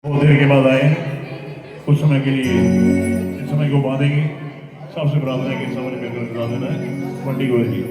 बहुत देर के बाद आए हैं, कुछ समय के लिए इस समय को बांधेंगे। सबसे प्रार्थना है कि समय में कर देना है बंटी गोयल जी।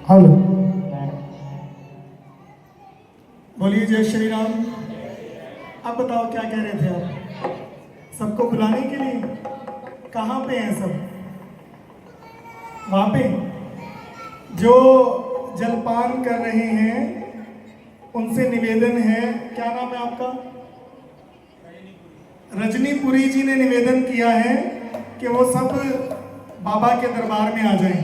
हेलो, बोलिए जय श्री राम। अब बताओ क्या कह रहे थे आप? सबको बुलाने के लिए कहाँ पे हैं सब? वहाँ पे जो जलपान कर रहे हैं उनसे निवेदन है, क्या नाम है आपका? रजनीपुरी जी ने निवेदन किया है कि वो सब बाबा के दरबार में आ जाएं।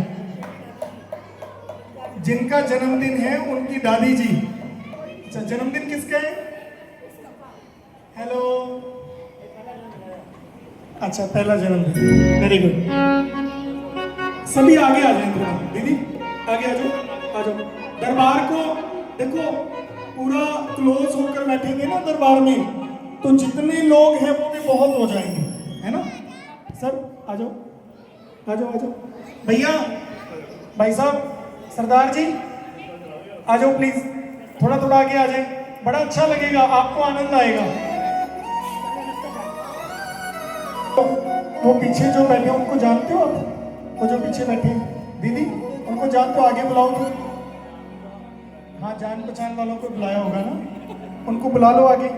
जिनका जन्मदिन है उनकी दादी जी। अच्छा, जन्मदिन किसका है? हेलो, अच्छा पहला जन्मदिन, वेरी गुड। सभी आगे आ जाएं, थोड़ा दीदी आगे आ जाओ, आ जाओ। दरबार को देखो, पूरा क्लोज होकर बैठेंगे ना दरबार में, तो जितने लोग हैं वो भी बहुत हो जाएंगे, है ना? सर आ जाओ, आ जाओ, आ जाओ। भैया, भाई साहब, सरदार जी आ जाओ प्लीज, थोड़ा थोड़ा आगे आ जाए, बड़ा अच्छा लगेगा, आपको आनंद आएगा। तो वो पीछे जो बैठे उनको जानते हो आप? वो जो पीछे बैठे दीदी, उनको जानते हो? आगे बुलाओ तो। हाँ, जान पहचान वालों को बुलाया होगा ना, उनको बुला लो आगे।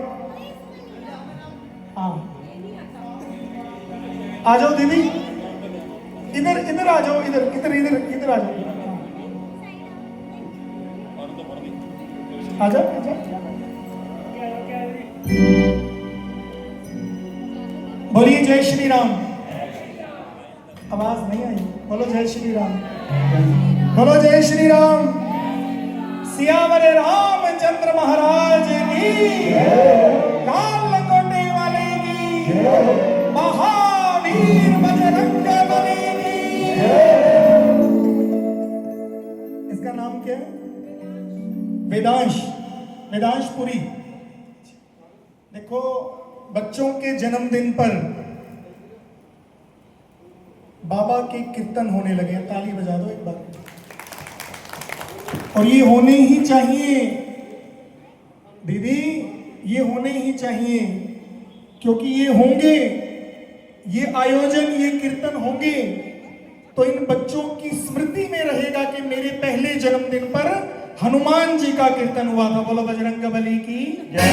हाँ, आ जाओ दीदी, इधर इधर आ जाओ, इधर इधर इधर इधर आ जाओ, आजा आजा। बोलिए जय श्री राम। आवाज नहीं आई, बोलो जय श्री राम, बोलो जय श्री राम। सियावर रामचंद्र महाराज की, लाल लंगोटे वाले की, महावीर बजरंग बली की। इसका नाम क्या है? वेदांशपुरी। देखो, बच्चों के जन्मदिन पर बाबा के कीर्तन होने लगे हैं, ताली बजा दो एक बार। और ये होने ही चाहिए दीदी, ये होने ही चाहिए, क्योंकि ये होंगे, ये आयोजन, ये कीर्तन होंगे तो इन बच्चों की स्मृति में रहेगा कि मेरे पहले जन्मदिन पर हनुमान जी का कीर्तन हुआ था। बोलो बजरंग बली की जय।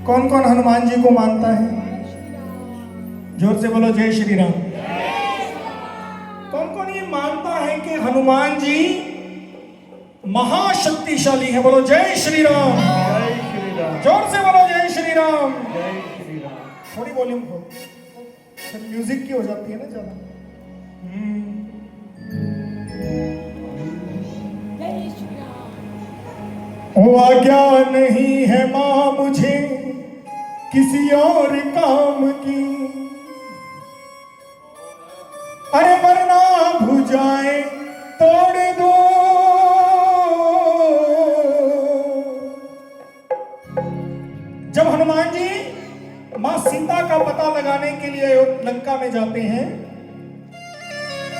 कौन कौन हनुमान जी को मानता है? जोर से बोलो जय श्री राम। कौन कौन ये मानता है कि हनुमान जी महाशक्तिशाली है? बोलो जय श्री राम। जय श्री राम। जोर से बोलो जय श्री राम। जय श्री राम। थोड़ी वॉल्यूम हो, म्यूजिक की हो जाती है ना ज्यादा। वो आज्ञा नहीं है माँ मुझे किसी और काम की, अरे वरना भुजाएं तोड़ दो। जब हनुमान जी मां सीता का पता लगाने के लिए लंका में जाते हैं,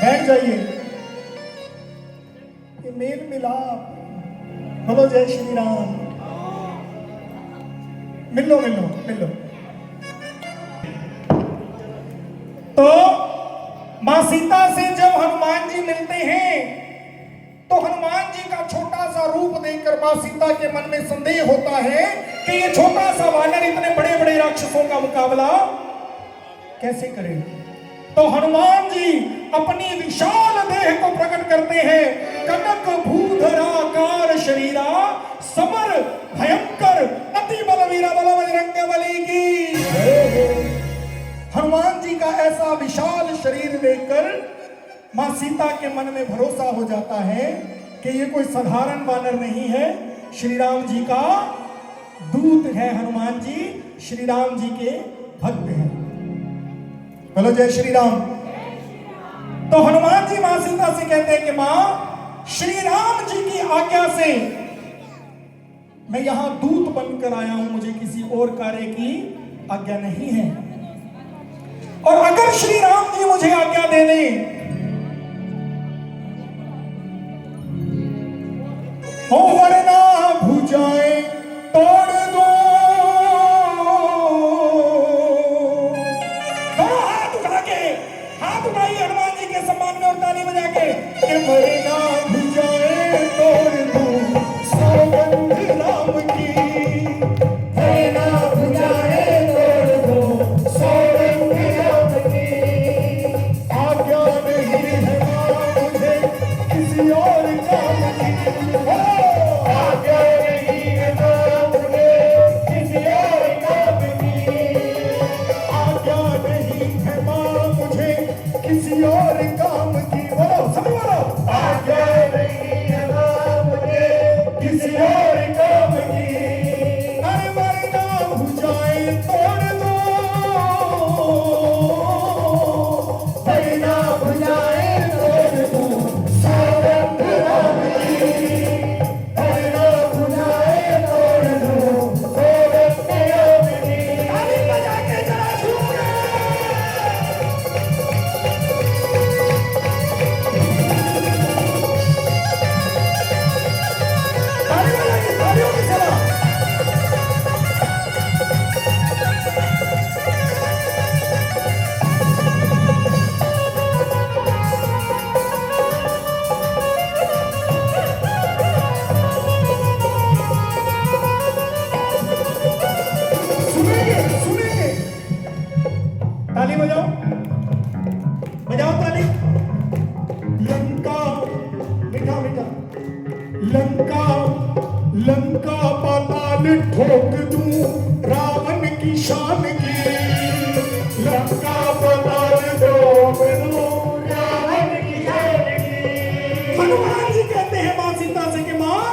बैठ जाइए, ये मेल मिलाप, बोलो जय श्री राम। मिलो मिलो मिलो। तो मां सीता से जब हनुमान जी मिलते हैं तो हनुमान जी का छोटा सा रूप देखकर मां सीता के मन में संदेह होता है कि ये छोटा सा वानर इतने बड़े बड़े राक्षसों का मुकाबला कैसे करे। तो हनुमान जी अपनी विशाल देह को प्रकट करते हैं, कनक भूधराकार शरीरा समर भयंकर अति बलवीरा बल बजरंग बली की। हनुमान जी का ऐसा विशाल शरीर देखकर मां सीता के मन में भरोसा हो जाता है कि ये कोई साधारण वानर नहीं है, श्री राम जी का दूत है। हनुमान जी श्री राम जी के भक्त हैं। बोलो जय श्री राम। तो हनुमान जी मां सीता से कहते हैं कि मां, श्री राम जी की आज्ञा से मैं यहां दूत बनकर आया हूं, मुझे किसी और कार्य की आज्ञा नहीं है। और अगर श्री राम जी मुझे आज्ञा दे दें हो, वरना भुजाएं तोड़ दो। दोनों हाथ उठा के, हाथ उठाइए हनुमान जी के सम्मान में और ताली बजा के कि वरना भुजाएं तोड़ दो सौगंध राम की, वरना भुजाएं तोड़ दो सौगंध राम की। आज्ञा नहीं है मुझे किसी और काम की, आज्ञा नहीं है मुझे किसी और काम की, आज्ञा नहीं है मुझे किसी और काम की। बोलो सभी बोलो, आज्ञा नहीं है मुझे किसी और काम की। अरे वरना भुजाएं तोड़ दो, वरना भुजाएं तोड़ दो सौगंध राम की, वरना भुजाएं तोड़ दो सौगंध राम की। ताली बजा के जरा झूम ताली बजा के, तालियों की सेवा। सुनेंगे सुनेंगे, ताली बजाओ, बजाओ ताली। लंका मीठा मीठा, लंका लंका पाताल ठोक दूं रावण की शान की, लंका पाताल ठोक दूं रावण की शान की। हनुमान जी कहते हैं मां सीता से कि मां,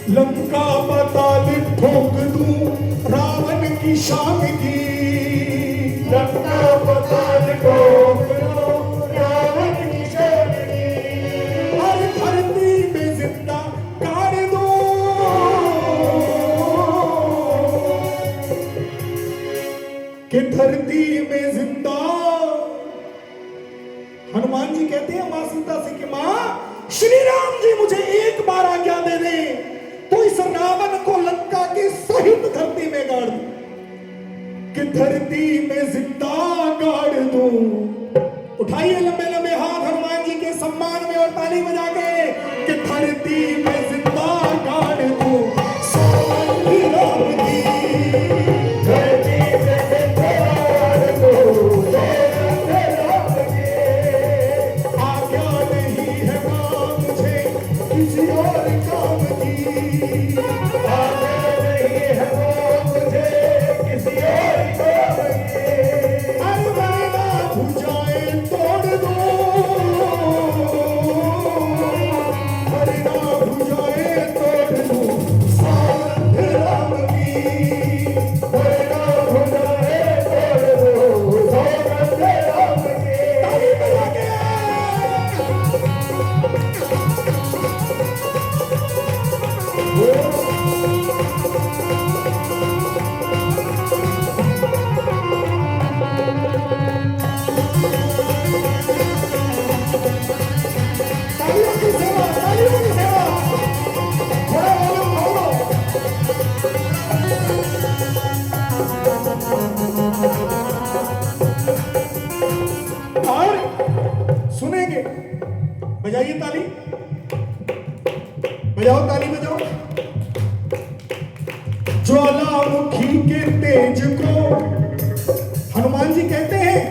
लंका पाताल ठोक दूं रावण की शान की, लंका पाताल ठोक दूं रावण की शान की। हर धरती में जिंदा गाड़ दो, कि धरती में जिंदा। हनुमान जी कहते हैं मां सीता से कि मां, श्री राम जी मुझे एक बार आज्ञा दे दे तो इस रावण को लंका के सहित धरती में गाड़ दो, कि धरती में जिंदा गाड़ दो। उठाइए लंबे लंबे हाथ हनुमान जी के सम्मान में और ताली बजा के कि धरती में जिंदा गाड़ दो सौगंध राम की, धरती में जिंदा गाड़ दो सौगंध राम की। आज्ञा नहीं है मां मुझे किसी और काम की, आज्ञा नहीं है मां मुझे किसी और काम की। अरे वरना भुजाएं तोड़ दो, वरना भुजाएं तोड़ दो सौगंध राम की, वरना भुजाएं तोड़ दो सौगंध राम की। ताली बजा के तालियों की सेवा, तालियों की सेवा। थोड़ा वॉल्यूम खोलो। और सुनेंगे, बजाइए ताली, बजाओ ताली बजाओ। ज्वालामुखी के तेज को हनुमान जी कहते हैं,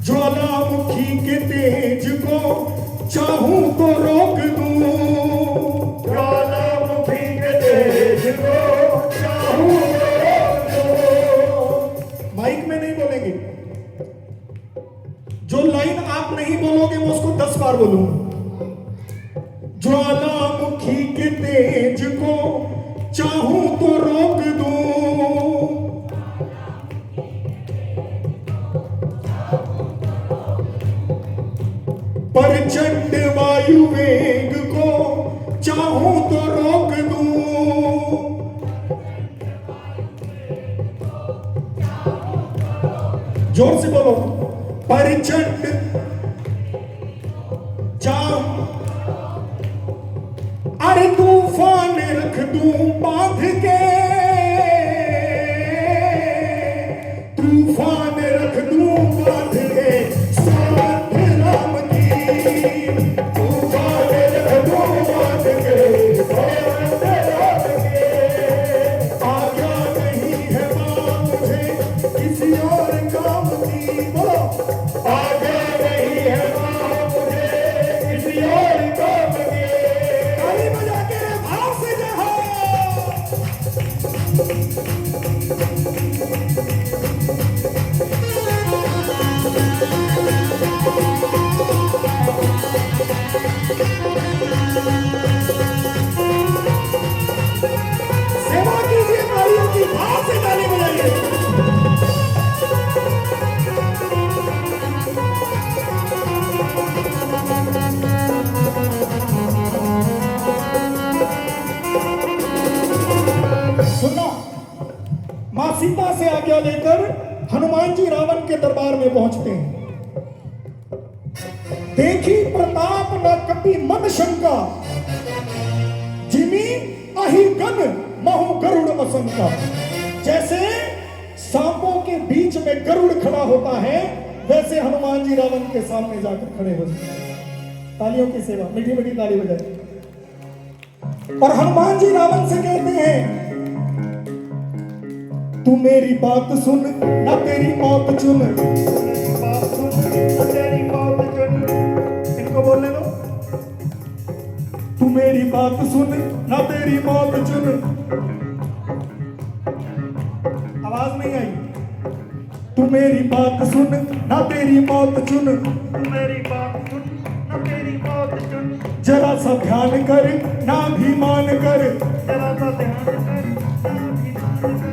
ज्वालामुखी के तेज को चाहूं तो रोक दूं, बोलूं, ज्वालामुखी के तेज को चाहूं तो रोक दूं, प्रचंड वायु वेग को चाहूं तो रोक दूं, जोर से बोलो, प्रचंड अरे तूफान रख दूं बांध के, तूफान रख दूं बांध के साथ राम की, तूफान रख दूं बांध के साथ राम के, आज्ञा नहीं है मां मुझे किसी और काम की, बोलो आज्ञा नहीं है मां मुझे किसी और काम की, ताली बजा के भाव से जय हो। सेवा कीजिए तालियों की, भाव से ताली बजाइए। सुनो, मां सीता से आज्ञा लेकर हनुमान जी रावण के दरबार में पहुंचते हैं। देखी प्रताप न कपि मन शंका, जिमी अहि गन महु गरुड़ असंका। जैसे सांपों के बीच में गरुड़ खड़ा होता है, वैसे हनुमान जी रावण के सामने जाकर खड़े होते हैं। तालियों की सेवा, मीठी मीठी ताली बजाए। और हनुमान जी रावण से कहते हैं, तू मेरी बात सुन ना तेरी मौत चुन, बात सुन ना तेरी मौत चुन। इनको बोलने दो, तू मेरी बात सुन ना तेरी मौत चुन। आवाज नहीं आई। तू मेरी बात सुन ना तेरी मौत चुन, तू मेरी बात सुन ना तेरी मौत चुन। जरा सा ध्यान कर ना अभिमान कर, जरा सा ध्यान कर ना अभिमान कर,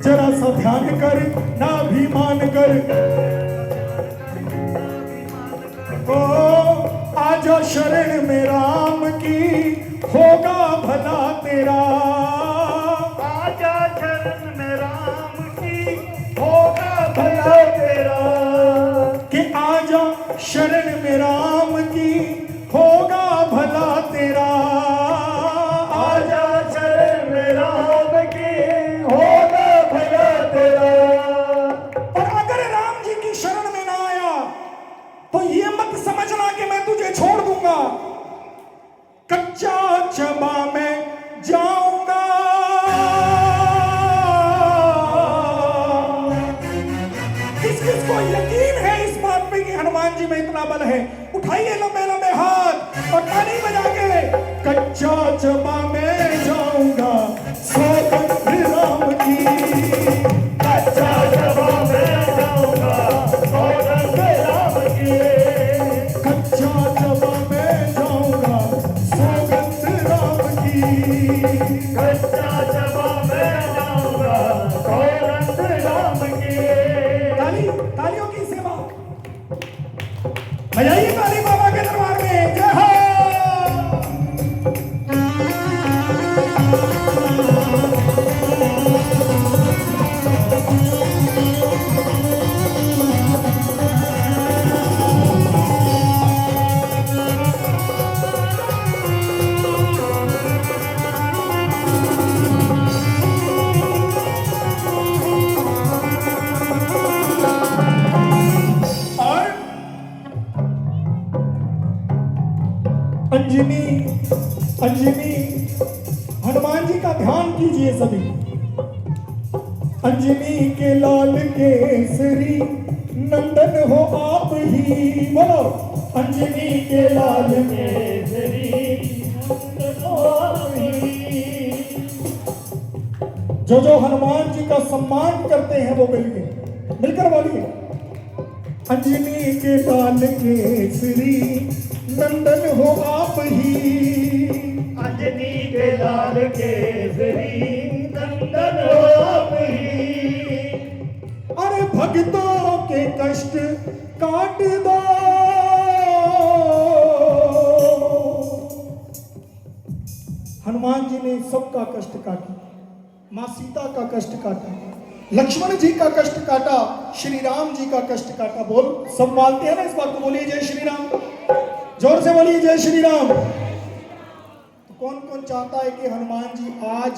जरा सा ध्यान कर ना अभिमान कर। ओ आजा शरण में राम की, होगा भला तेरा। आजा शरण में राम की, होगा भला तेरा। कि आजा शरण में राम की, होगा भला तेरा। आजा शरण में राम की, होगा भला तेरा। और अगर राम जी की शरण में ना आया तो ये मत समझना कि मैं तुझे छोड़ दूंगा। कच्चा चबा में जाऊंगा, किस किस को यकीन है इस बात पे कि हनुमान जी में इतना बल है, उठाइए लंबे लंबे हाथ और ताली बजा के। कच्चा चबा में जाऊंगा सौगंध राम की, कच्चा चबा में जाऊंगा सौगंध राम की, कच्चा चबा में जाऊंगा सौगंध राम की, कच्चा चबा में जाऊंगा सौगंध राम की। तालियों की सेवा बजाइए, ताली बाबा के दरबार में जय हो। अंजनी अंजनी, हनुमान जी का ध्यान कीजिए सभी। अंजनी के लाल केसरी नंदन हो आप ही, बोलो अंजनी के लाल केसरी नंदन हो आप ही। जो जो हनुमान जी का सम्मान करते हैं वो मिलकर बोलिए, अंजनी के लाल केसरी नंदन हो आप ही, अंजनी के लाल केसरी नंदन हो आप ही। अरे भक्तों के कष्ट काट दो, हनुमान जी ने सबका कष्ट काटा, मां सीता का कष्ट काटा, लक्ष्मण जी का कष्ट काटा, श्री राम जी का कष्ट काटा। बोल, सब मानते हैं ना इस बात को? बोलिए जय श्री राम, जोर से बोलिए जय श्री राम। तो कौन कौन चाहता है कि हनुमान जी आज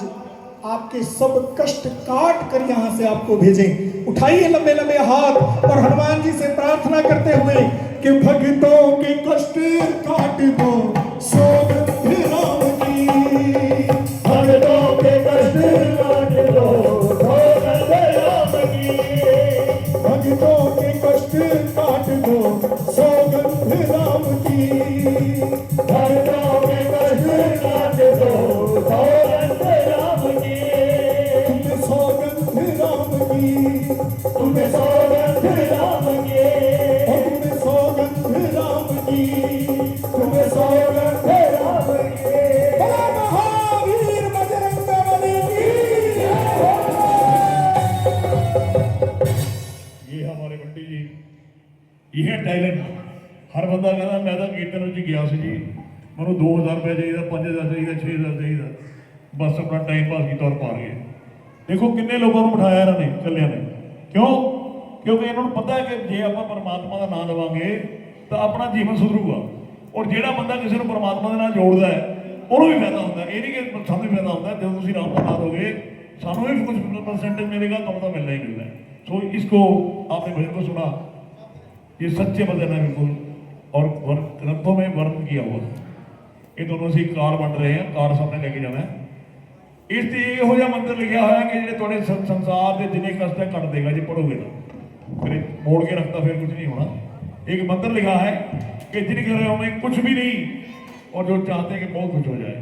आपके सब कष्ट काट कर यहां से आपको भेजें? उठाइए लंबे लंबे हाथ और हनुमान जी से प्रार्थना करते हुए कि भक्तों के कष्ट काट दो, सोग राम की, भक्तों के कष्ट काट दो, सोगंध राम की। भक्तों के कष्ट काट दो, सौगंध राम की, भक्तों के कष्ट काट दो, सौगंध राम की। तुम्हें सौगंध राम की, तुम्हें सौगंध राम की, तुम्हें सौगंध राम की, तुम्हें सौगंध राम की। बड़ा महावीर बजरंगबली की। ये हमारे बंटी जी, ये टैलेंट। हर बंदा कहता मैं तो कीर्तन ਵਿੱਚ ਗਿਆ ਸੀ ਜੀ, ਮੈਨੂੰ 2000 ਰੁਪਏ ਚਾਹੀਦਾ, 5000 ਚਾਹੀਦਾ, 6000 ਚਾਹੀਦਾ, ਬਸ ਆਪਣਾ ਟਾਈਮ ਪਾਸ ਕੀਤਾ ਔਰ ਪਾਰ ਗਏ। ਦੇਖੋ ਕਿੰਨੇ ਲੋਕਾਂ ਨੂੰ ਬਿਠਾਇਆ ਇਹਨਾਂ ਨੇ, ਚੱਲਿਆਂ ਨੇ। ਕਿਉਂ? ਕਿਉਂਕਿ ਇਹਨਾਂ ਨੂੰ ਪਤਾ ਹੈ ਕਿ ਜੇ ਆਪਾਂ ਪਰਮਾਤਮਾ ਦਾ ਨਾਮ ਲਵਾਂਗੇ ਤਾਂ ਆਪਣਾ ਜੀਵਨ ਸੁਧਰੂਗਾ। ਔਰ ਜਿਹੜਾ ਬੰਦਾ ਕਿਸੇ ਨੂੰ ਪਰਮਾਤਮਾ ਦੇ ਨਾਲ ਜੋੜਦਾ ਹੈ ਉਹਨੂੰ ਵੀ ਫਾਇਦਾ ਹੁੰਦਾ। ਇਹ ਨਹੀਂ ਕਿ ਸਾਨੂੰ ਵੀ ਫਾਇਦਾ ਹੁੰਦਾ, ਜਦੋਂ ਤੁਸੀਂ ਨਾਮ ਦਾ ਨਾਮ ਦੋਗੇ ਸਾਨੂੰ भी कुछ परसेंटेज मिलेगा, तो मतलब मिलना ही मिलना है। सो इसको आपने भजन को सुना, ये सच्चे भजन है बिल्कुल, और ग्रंथों में वर्णन किया हुआ। ये दोनों से कार बन रहे हैं, कार सामने लेके जाना है। इस ते ਇਹੋ ਜਿਹਾ ਮੰਤਰ ਲਿਖਿਆ ਹੋਇਆ ਕਿ ਜਿਹੜੇ ਤੁਹਾਡੇ ਸੰਸਾਰ ਦੇ ਜਿੰਨੇ ਕਸ਼ਟ ਹੈ ਕੱਟ ਦੇਗਾ ਜੇ ਪੜੋਗੇ ਤਾਂ। फिर मोड़ के रखता फिर कुछ नहीं होना। एक मंत्र लिखा है कि जिनके घरों में कुछ भी नहीं और जो चाहते हैं कि बहुत कुछ हो जाए,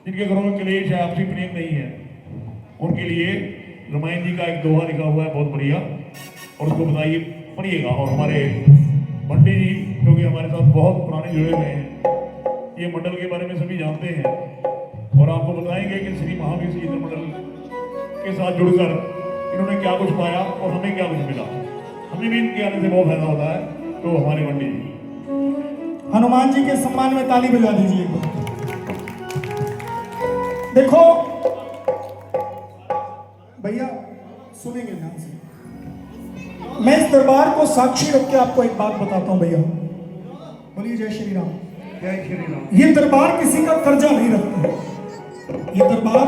जिनके घरों में क्लेश है, आपसी प्रेम नहीं है, उनके लिए रामायण जी का एक दोहा लिखा हुआ है बहुत बढ़िया, और उसको बताइए, पढ़िएगा। और हमारे बंटी जी जो कि हमारे साथ बहुत पुराने जुड़े हुए हैं, ये मंडल के बारे में सभी जानते हैं और आपको बताएंगे कि श्री महावीर श्री मंडल के साथ जुड़कर इन्होंने क्या कुछ पाया और हमें क्या कुछ मिला। हमें भी इनके आने से बहुत फायदा होता है। तो हमारे बंटी जी, हनुमान जी के सम्मान में ताली बजा दीजिए एक बार। देखो भैया, सुनेंगे ध्यान से। मैं इस दरबार को साक्षी रख के आपको एक बात बताता हूं भैया। बोलिए जय श्री राम। जय श्री राम। ये दरबार किसी का कर्जा नहीं रखता, ये दरबार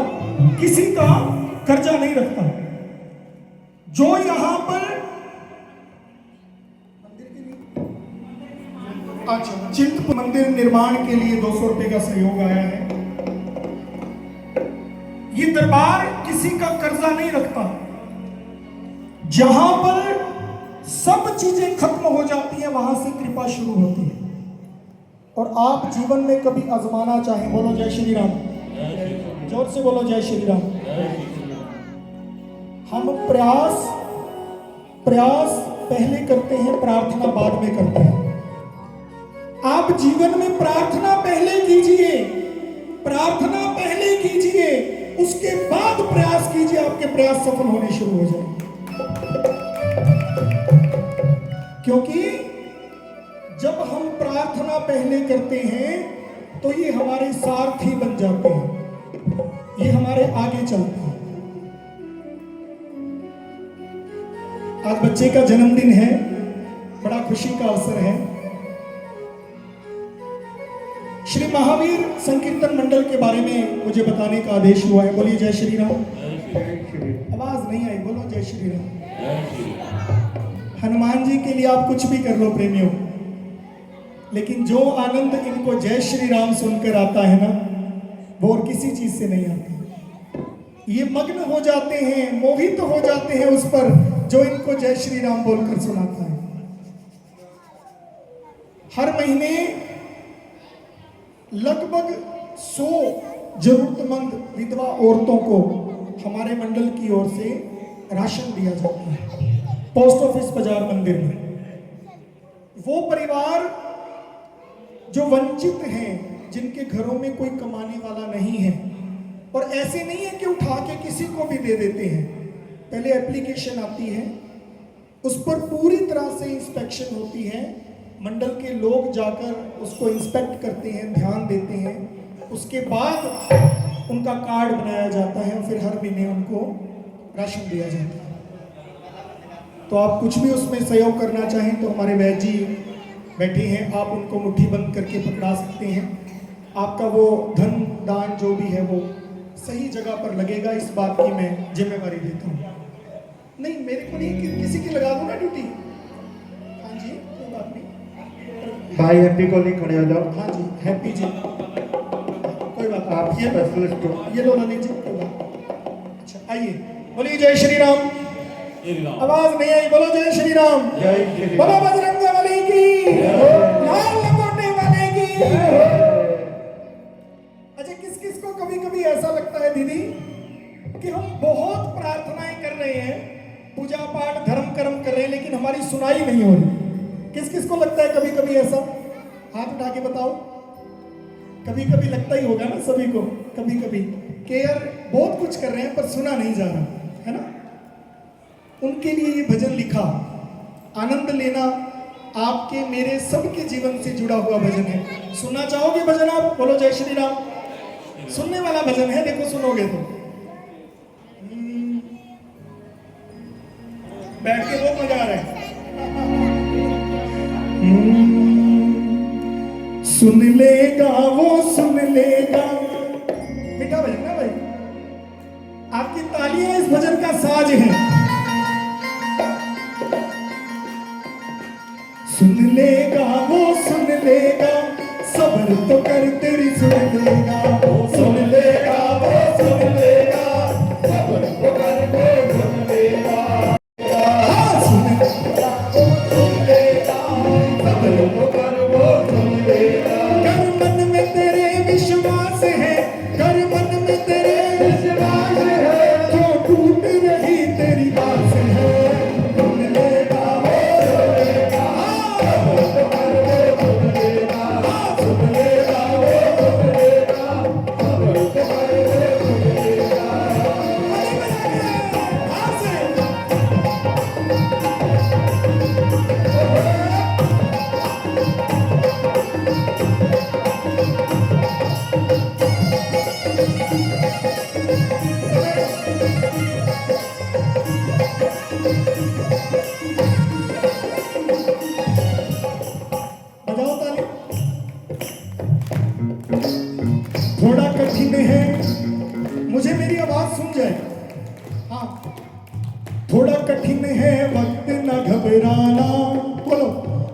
किसी का कर्जा नहीं रखता। जो यहां पर अच्छा चिंत मंदिर निर्माण के लिए 200 रुपए का सहयोग आया है, ये दरबार किसी का कर्जा नहीं रखता। जहां पर सब चीजें खत्म हो जाती हैं वहां से कृपा शुरू होती है। और आप जीवन में कभी आजमाना चाहें, बोलो जय श्री राम, जोर से बोलो जय श्री राम। हम प्रयास पहले करते हैं, प्रार्थना बाद में करते हैं। आप जीवन में प्रार्थना पहले कीजिए, प्रार्थना पहले कीजिए, उसके बाद प्रयास कीजिए, आपके प्रयास सफल होने शुरू हो जाएंगे। क्योंकि जब हम प्रार्थना पहले करते हैं तो ये हमारे सारथी बन जाते हैं, ये हमारे आगे चलते हैं। आज बच्चे का जन्मदिन है, बड़ा खुशी का अवसर है। श्री महावीर संकीर्तन मंडल के बारे में मुझे बताने का आदेश हुआ है। बोलिए जय श्री राम। आवाज नहीं आई, बोलो जय श्री राम। हनुमान जी के लिए आप कुछ भी कर लो प्रेमियों, लेकिन जो आनंद इनको जय श्री राम सुनकर आता है ना, वो और किसी चीज से नहीं आता। ये मग्न हो जाते हैं, मोहित हो जाते हैं उस पर जो इनको जय श्री राम बोलकर सुनाता है। हर महीने लगभग 100 जरूरतमंद विधवा औरतों को हमारे मंडल की ओर से राशन दिया जाता है पोस्ट ऑफिस बाजार मंदिर में। वो परिवार जो वंचित हैं, जिनके घरों में कोई कमाने वाला नहीं है, और ऐसे नहीं है कि उठा के किसी को भी दे देते हैं। पहले एप्लीकेशन आती है, उस पर पूरी तरह से इंस्पेक्शन होती है, मंडल के लोग जाकर उसको इंस्पेक्ट करते हैं, ध्यान देते हैं, उसके बाद उनका कार्ड बनाया जाता है और फिर हर महीने उनको राशन दिया जाता है। तो आप कुछ भी उसमें सहयोग करना चाहें तो हमारे वैद्य जी बैठे हैं, आप उनको मुट्ठी बंद करके पकड़ा सकते हैं। आपका वो धन दान जो भी है वो सही जगह पर लगेगा, इस बात की मैं जिम्मेवारी लेता हूँ। नहीं, मेरे को नहीं कि किसी की लगा दो ना ड्यूटी। हाँ जी, कोई बात नहीं। भाई हैप्पी को नहीं खड़े हो जाओ। हाँ जी, हैप्पी जी, कोई बात नहीं। आप स्पेशलिस्ट हो। ये लो ननी जी, कोई बात। अच्छा आइए, बोलिए जय श्री राम। आवाज नहीं आई, बोलो जय श्री राम। जय श्री बोलो राम। बजरंग बली की, लाल लंगोटे वाले की। अच्छा, किस किस को कभी कभी ऐसा लगता है दीदी कि हम बहुत प्रार्थनाएं कर रहे हैं, पूजा पाठ धर्म कर्म कर रहे हैं, लेकिन हमारी सुनाई नहीं हो रही? किस किस को लगता है कभी कभी ऐसा? हाथ उठा के बताओ। कभी कभी लगता ही होगा ना सभी को, कभी कभी कि यार बहुत कुछ कर रहे हैं पर सुना नहीं जा रहा है ना। उनके लिए ये भजन लिखा, आनंद लेना आपके मेरे सबके जीवन से जुड़ा हुआ भजन है। सुनना चाहोगे भजन आप? बोलो जय श्री राम। सुनने वाला भजन है, देखो सुनोगे तो बैठ के बहुत मजा आ रहा है। सुन लेगा वो, सुन लेगा। मीठा भजन ना भाई, आपकी तालियां इस भजन का साज है। सुन लेगा वो, सुन लेगा, सब्र तो कर तेरी सुन लेगा वो, सुन लेगा वो, सुन लेगा, सब्र तो कर वो सुन लेगा। हाँ, सुन लेगा वो, सुन लेगा, सब्र तो कर वो सुन लेगा। कर मन में तेरे विश्वास है, कर मन में तेरे विश्वास है, जो टूट रही तेरी आस है। सुन लेगा वो, सुन लेगा, सब्र तो कर वो सुन लेगा। सुन लेगा वो, सुन लेगा, सब्र तो कर वो सुन लेगा। हाँ से बजाओ ताली। थोड़ा कठिन है, मुझे मेरी आवाज सुन जाए। हाँ, थोड़ा कठिन है वक्त न घबराना। बोलो,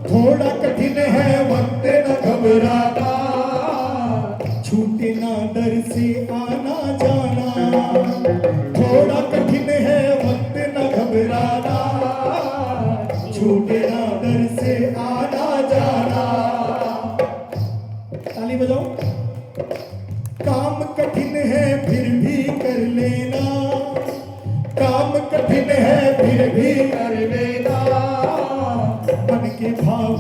थोड़ा कठिन है वक्त न घबराना, छूटे ना डर से आना जाना। थोड़ा कठिन है वक्त न घबराना, छूटे ना डर से आना जाना। ताली बजाओ। काम कठिन है फिर भी कर लेना, काम कठिन है फिर भी कर लेना। मन के भाव,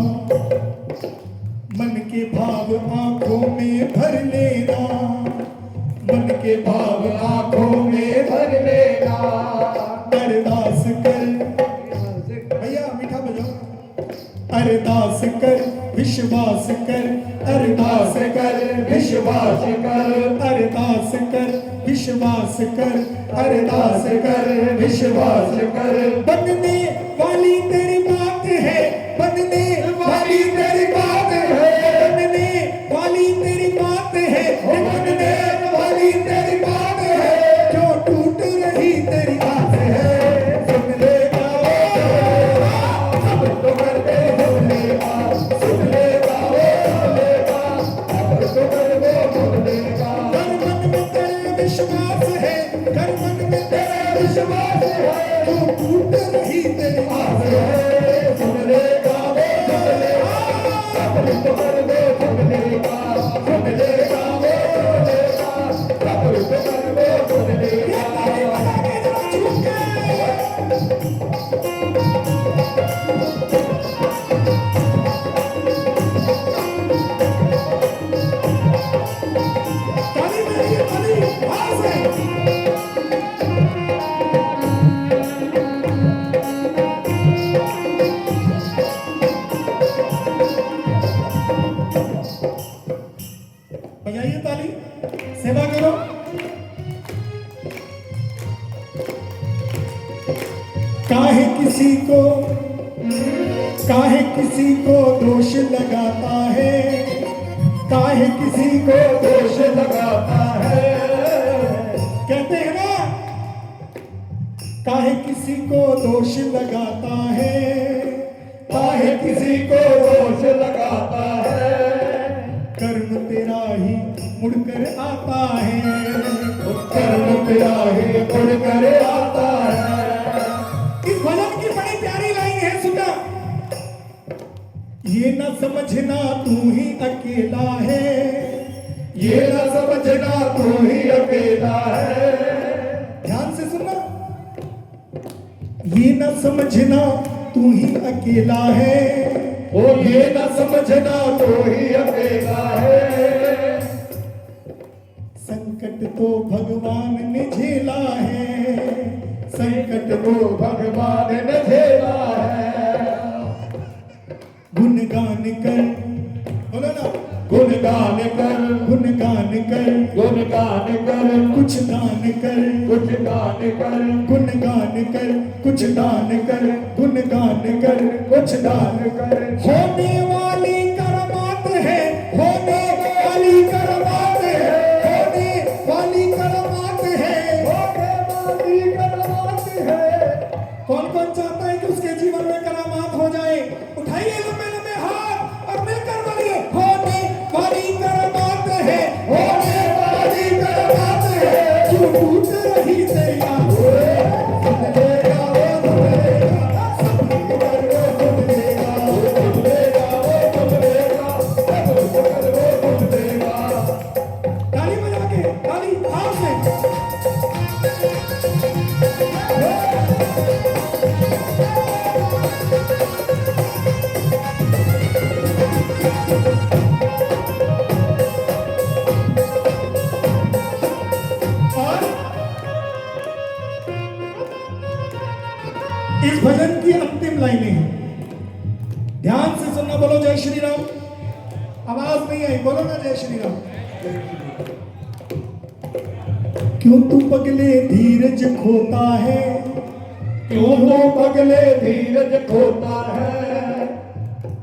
मन के भाव आंखों में भर लेना, मन के भाव आंखों में भर लेना। अरदास कर, भैया मीठा बजाओ। अरदास कर, विश्वास कर, अरदास कर, विश्वास कर, अरदास कर, विश्वास कर, अरदास कर, विश्वास कर। बनने वाली तेरी बात है, बनने वाली तेरी बात है, बनने वाली तेरी बात है, बनने वाली तेरी बात है, जो टूट रही तेरी आस है। सुन लेगा वो, सब तो कर दे, सुन लेगा, सुन लेगा वो, सुन लेगा, सब तो कर दे, सुन लेगा। कर मन में तेरे विश्वास है, कर मन में तेरे विश्वास है, जो टूट रही तेरी आस है। सुन लेगा वो, सुन लेगा, सब तो कर दे, सुन लेगा, सुन लेगा वो, सुन लेगा, सब तो कर दे, सुन लेगा। काहे किसी को दोष लगाता है, काहे किसी को दोष लगाता है। कहते हैं ना, काहे किसी को दोष लगाता है, काहे किसी को दोष लगाता है। कर्म तेरा ही मुड़कर आता है, कर्म तेरा ही मुड़कर आता है। इस भजन की बड़ी प्यारी लाइन है, सुना। ये न समझना तू ही अकेला है, ये न समझना तू ही अकेला है। ध्यान से सुनना। ये न समझना तू ही अकेला है, ओ ये न समझना तू ही अकेला है। संकट तो भगवान ने झेला है, संकट तो भगवान ने झेला है। गुणगान कर, बोलो ना, गुणगान कर, गुणगान कर, गुणगान कर, कुछ दान कर, कुछ दान कर, गुणगान कर, कुछ दान कर, गुणगान कर, कुछ दान कर। होने वाली करामात है, होने वाली करामात है, होने वाली करामात है, होने वाली करामात है। कौन कौन चाहता है कि उसके जीवन में करामात हो जाए? उठाइए लंबे लंबे हाथ और मिलकर बोलिए, होने वाली करामात है, होने वाली करामात है। जो टूट रही तैयार ताली बजा के, ताली हाथ से। इस भजन की अंतिम लाइनें हैं, ध्यान से सुनना। बोलो जय श्री राम। आवाज नहीं आई, बोलो ना जय श्री राम। क्यों तू पगले धीरज खोता है, क्यों तू पगले धीरज खोता है।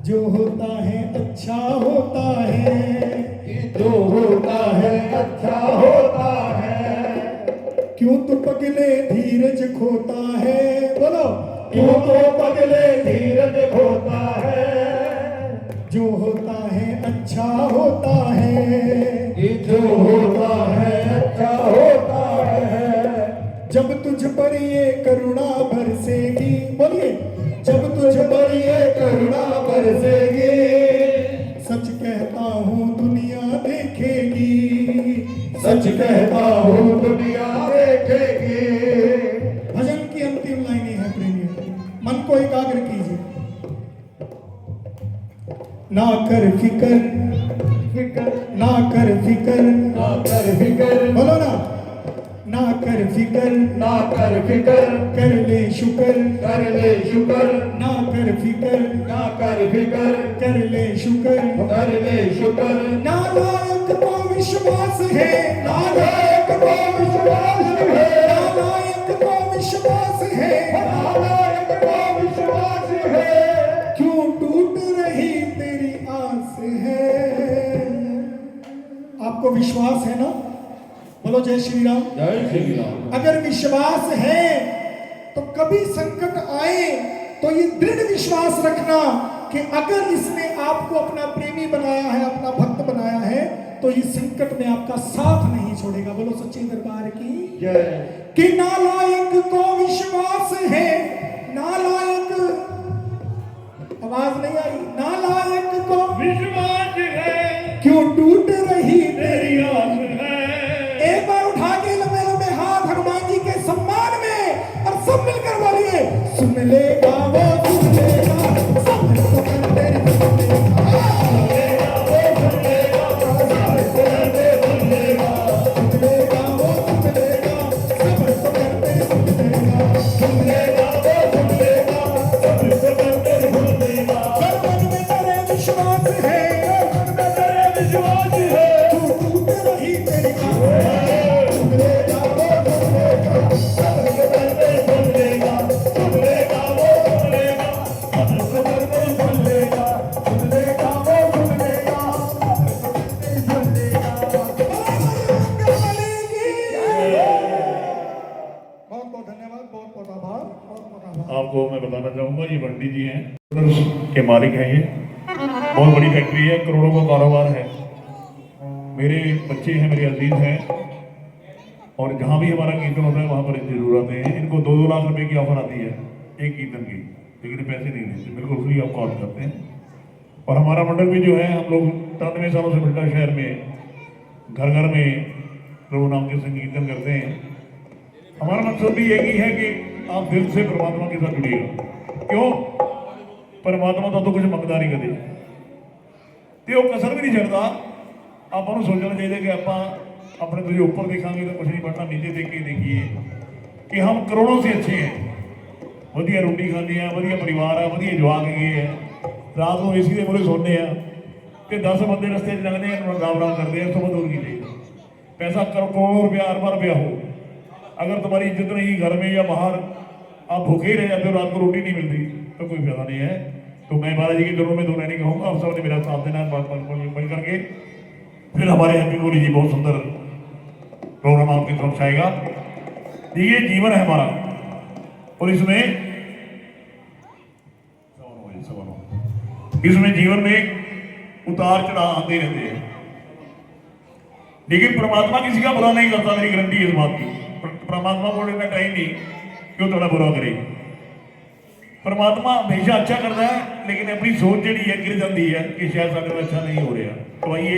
जो होता है अच्छा होता है, जो होता है अच्छा होता है। क्यों तू पगले धीरज खोता है, बोलो, क्यों तो पगले धीरज खोता है। जो होता है अच्छा होता है, जो होता है अच्छा होता है। जब तुझ पर ये करुणा बरसेगी, बोलिए, जब तुझ पर ये करुणा बरसेगी। सच कहता हूँ दुनिया देखेगी, सच कहता हूँ दुनिया देखेगी। भजन की अंतिम लाइनें हैं प्रेमियों, मन को एकाग्र कीजिए। ना कर फिकर, ना कर फिकर, ना कर फिकर, बोलो ना कर फिकर, ना कर फिकर। कर ले शुक्र, कर ले शुक्र, ना कर फिकर, ना कर फिकर। कर ले शुक्र, कर ले शुक्र। नालायक को विश्वास है, नालायक को विश्वास है, नालायक को विश्वास है, नालायक को विश्वास है। क्यों टूट रही तेरी आस है। आपको विश्वास है ना? बोलो जय श्री राम। जय श्री राम। अगर विश्वास है तो कभी संकट आए तो ये दृढ़ विश्वास रखना कि अगर इसने आपको अपना प्रेमी बनाया है, अपना भक्त बनाया है, तो इस संकट में आपका साथ नहीं छोड़ेगा। बोलो सच्चे दरबार की जय। कि नालायक को विश्वास है, नालायक, आवाज नहीं आई, नालायक को विश्वास है, क्यों टूट रही तेरी आस है। एक बार उठा के लंबे लंबे हाथ हनुमान जी के सम्मान में और सब मिलकर बोलिए, सुन लेगा वो, सुन लेगा, सब तो कर तेरी सुन लेगा, सुन लेगा वो, सुन लेगा, सब तो कर तेरी सुन लेगा, सुन लेगा वो, सुन लेगा, सब तो कर तेरी सुन लेगा, सुन लेगा वो, सुन लेगा, सब तो कर तेरी सुन लेगा। मन में तेरे विश्वास है, मन में तेरे विश्वास है, तू टूट रही तेरी आस। सुन लेगा वो, सुन लेगा, सब तो कर तेरी सुन लेगा, सुन लेगा। आपको मैं बताना चाहूँगा, ये बंटी जी हैं के मालिक हैं। ये बहुत बड़ी फैक्ट्री है, करोड़ों का कारोबार है। मेरे बच्चे हैं, मेरे अजीज हैं, और जहाँ भी हमारा कीर्तन होता है वहाँ पर जरूर आते हैं। इनको 2-2 लाख रुपए की ऑफर आती है एक कीर्तन की, लेकिन ये पैसे नहीं लेते, बिल्कुल फ्री ऑफ कॉस्ट करते हैं। और हमारा मंडल भी जो है, हम लोग 93 सालों से बिल्डा शहर में घर घर में प्रभु नाम के संकीर्तन करते हैं। हमारा मकसद भी यही है कि आप दिल से परमात्मा के साथ जुड़िएगा। क्यों? परमात्मा तो कुछ मंगता नहीं कदे, तो वो कसर भी नहीं छड़ता। ਆਪਾਂ ਨੂੰ सोचना चाहिए कि आप अपने तुझे ऊपर देखेंगे तो कुछ नहीं बढ़ना, नीचे देख के देखिए कि हम करोड़ों से अच्छे हैं। वधिया रोटी खाते हैं, वधिया परिवार है, वधिया जवाक गए हैं, रात को एसी के मुरे सोने तो 10 बंदे रस्ते लगते हैं, राम राम करते हैं। तो दूर की चाहिए पैसा करोड़ों रुपया अरबा रुपया हो, अगर तुम्हारी इज्जत नहीं घर में या बाहर, आप भूखे ही रह जाते हो, रात को रोटी नहीं मिलती, तो कोई फायदा नहीं है। तो मैं महाराज जी के चरणों में दो नहीं कहूँगा, आप सबने मेरा साथ देना है बन करके। फिर हमारे हैप्पी गोली जी बहुत सुंदर प्रोग्राम आपकी तरफ से आएगा। ये जीवन है हमारा, और इसमें जीवन में उतार चढ़ाव आते रहते हैं, लेकिन परमात्मा किसी का बुरा नहीं करता। मेरी गारंटी है इस बात की। परमात्मा को इतना टाइम नहीं क्यों थोड़ा बुरा करे। परमात्मा हमेशा अच्छा करता है, लेकिन अपनी सोच जी है गिर जाती है कि शायद साढ़े अच्छा नहीं हो रहा। तो आइए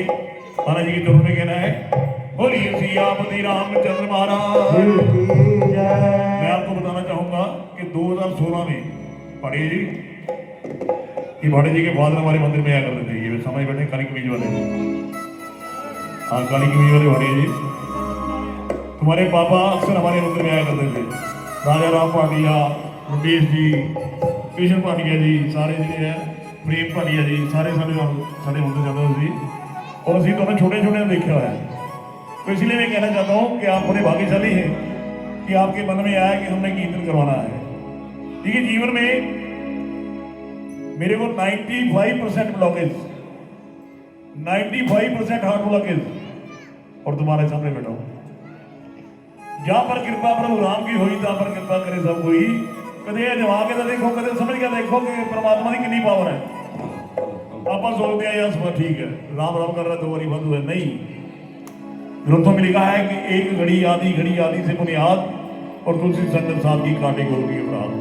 महाराज जी के चरणों में कहना है, बोलिए सियापति रामचंद्र महाराज। मैं आपको बताना चाहूंगा कि 2016 में भाटिया जी, ये भाटिया जी के फादर हमारे मंदिर में आया करते थे। ये समझ बैठे काली कमीज वाले, हाँ काली कमीज वाले भाटिया जी। तुम्हारे पापा अक्सर हमारे मंदिर में आया करते थे। राजा राम भाटिया, रुपेश जी, कृष्ण भाटिया जी, सारे जिले हैं, प्रेम भाटिया जी, सारे साढ़े मंदिर जाते थे। और अभी तो हमें छोटे छोटे देखा हुआ है। तो इसलिए मैं कहना चाहता हूँ कि आप बड़े भाग्यशाली हैं कि आपके मन में आया कि हमने कीर्तन करवाना है। देखिए जीवन में मेरे को 95% ब्लॉकेज, 95% हार्ट ब्लॉकेज, और तुम्हारे सामने बैठा हूँ। जहाँ पर कृपा प्रभु राम की हुई, तहाँ पर कृपा करे सब हुई। कदे जमा के देखो, कदे समझ के देखो कि परमात्मा की कितनी पावर है। आप सोचते हैं यार सब ठीक है, राम राम कर रहा है, 2 बारी बंद हुए। नहीं, ग्रंथों में लिखा है कि एक घड़ी आदि से बुनियाद, और तुलसी संगत साथ की काटे गुरु की अपराध।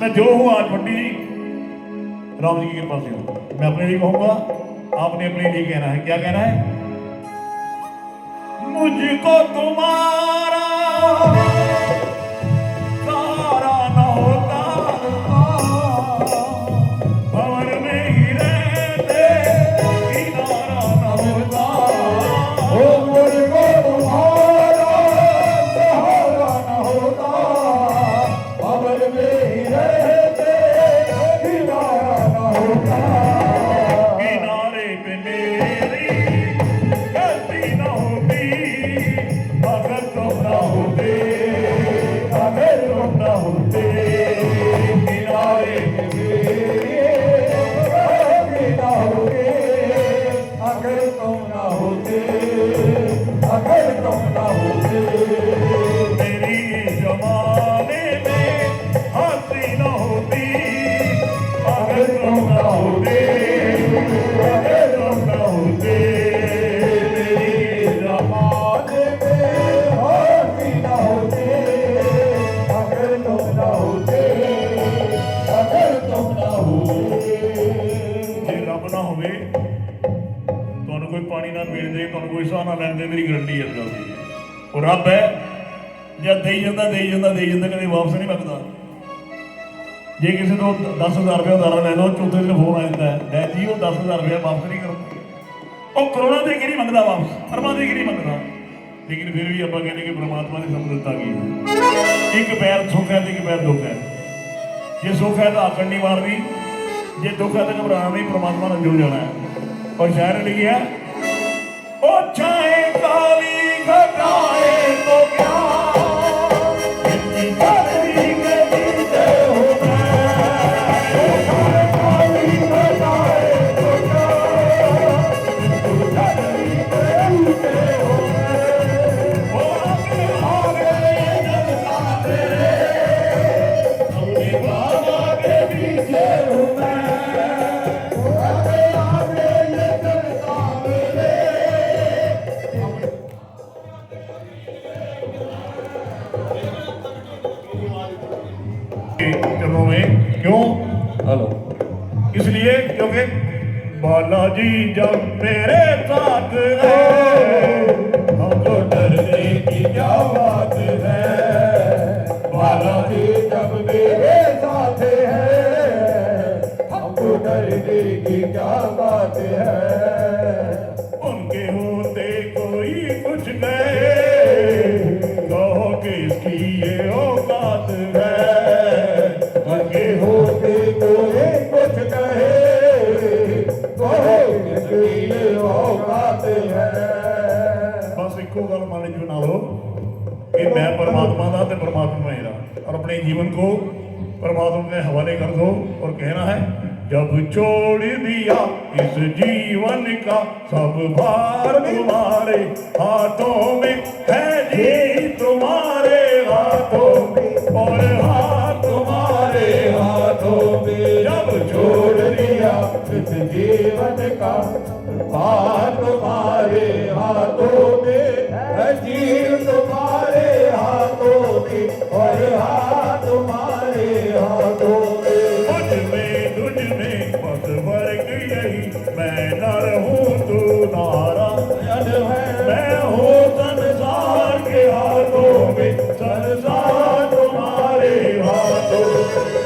मैं जो हूँ आज पंडित जी राम जी की कृपा से हूँ। मैं अपने लिए कहूँगा, आपने अपने लिए कहना है। क्या कहना है? मुझको तुम्हारा सहारा न होता, भंवर में ही रहते किनारा न होता। मुझको तुम्हारा सहारा न होता, भंवर में ही रहते किनारा न होता। किनारे पे मेरी गलती न होती, अगर तुम न होते, अगर तुम न होते। किनारे पे मेरी गलती न होती, अगर तुम न होते, अगर तुम न होते। मेरी जमाने में हंसी न होती, अगर तुम न होते, अगर तुम न होते। मेरी जमाने में हंसी न होती, अगर तुम न होते, अगर तुम न होते। ਜੇ ਰੱਬ ਨਾ ਹੋਵੇ, ਤੁਹਾਨੂੰ ਕੋਈ ਪਾਣੀ ਨਾ ਪੀਣ ਦੇ, ਤੁਹਾਨੂੰ ਕੋਈ ਸਾਹ ਨਾ ਲੈਣ ਦੇ, ਮੇਰੀ ਗਰੰਟੀ ਇਸ ਗੱਲ ਦੀ। ਉਹ ਰੱਬ ਹੈ, ਜਦ ਦੇਈ ਜਾਂਦਾ ਕਦੇ ਵਾਪਸ ਨਹੀਂ ਮੰਗਦਾ। ਜੇ ਕਿਸੇ ਤੋਂ 10,000 ਰੁਪਏ ਉਧਾਰਾ ਲੈ ਲਓ, ਚੌਥੇ ਦਿਨ ਫੋਨ ਆ ਜਾਂਦਾ ਹੈ, ਡੈਡ ਜੀ ਉਹ 10,000 ਰੁਪਏ ਵਾਪਸ ਨਹੀਂ ਕਰਦਾ। ਉਹ ਕਰੋੜਾਂ ਦੇ ਕੇ ਨਹੀਂ ਮੰਗਦਾ ਵਾਪਸ, ਅਰਬਾਂ ਦੇ ਕੇ ਨਹੀਂ ਮੰਗਦਾ। ਲੇਕਿਨ ਫਿਰ ਵੀ ਆਪਾਂ ਕਹਿੰਦੇ ਕਿ ਪ੍ਰਮਾਤਮਾ ਨੇ ਸਾਨੂੰ ਦਿੱਤਾ ਕੀ ਹੈ। ਇੱਕ ਪੈਰ ਸੁੱਖ ਹੈ ਤੇ ਇੱਕ ਪੈਰ ਦੁੱਖ ਹੈ। ਜੇ ਸੁੱਖ ਹੈ ਤਾਂ ਆਕੜ ਨਹੀਂ ਮਾਰਦੀ, ਜੇ ਦੁੱਖ ਹੈ ਤਾਂ ਘਬਰਾਣਾ ਨਹੀਂ, परमात्मा ने जो जाना है। और शायर ने लिखा, ओ चाहे काली घटाए तो क्या, इतनी काली गलीचे हो मैं। ओ चाहे काली घटाए तो क्या, इतनी काली गलीचे हो मैं। ओ आगे आगे जनता तेरे, अपने चरणों में। क्यों? हेलो इसलिए क्योंकि बालाजी जब मेरे साथ है हमको डरने की क्या बात है। बालाजी जब मेरे साथ है हमको डरने की क्या बात है। उनके होते कोई कुछ कहे कहो कि इसकी ये औकात है। उनके होते कोई कुछ कहे कहो इसकी औकात है। बस इको गल मन च बना लो कि मैं परमात्मा दा ते परमात्मा मेरा, और अपने जीवन को परमात्मा के हवाले कर दो और कहना है जब छोड़ दिया इस जीवन का सब भार तुम्हारे हाथों में है जी, तुम्हारे हाथों में और हाथ तुम्हारे हाथों में। जब छोड़ दिया इस जीवन का भार तुम्हारे हाथों में है। जीव तुम्हारे हाथों में और हाथ तुम्हारे हाथों में। तुझ में बस वर्ग यही मैं नर हूँ तू नारायण है। मैं हूँ संसार के हाथों में, संसार तुम्हारे हाथों।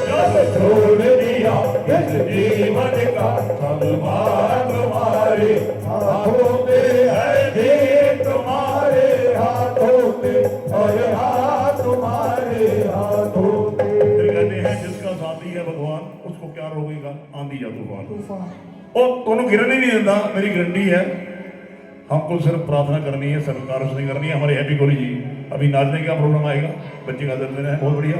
जब छोड़ दिया इस जीवन का सब भार तुम्हारे हाथों में है जीव तुम्हारे हाथों में और हाथ तुम्हारे हाथों में। फिर कहते हैं जिसका साथी है भगवान उसको क्या रोकेगा, आंधी या तूफान। और दोनों गिरने नहीं देता, मेरी गारंटी है। हमको सिर्फ प्रार्थना करनी है, सरकार से नहीं करनी है। हमारे हैप्पी गोरी जी अभी नाचने का प्रोग्राम आएगा, बच्चे का दर्द है बहुत बढ़िया।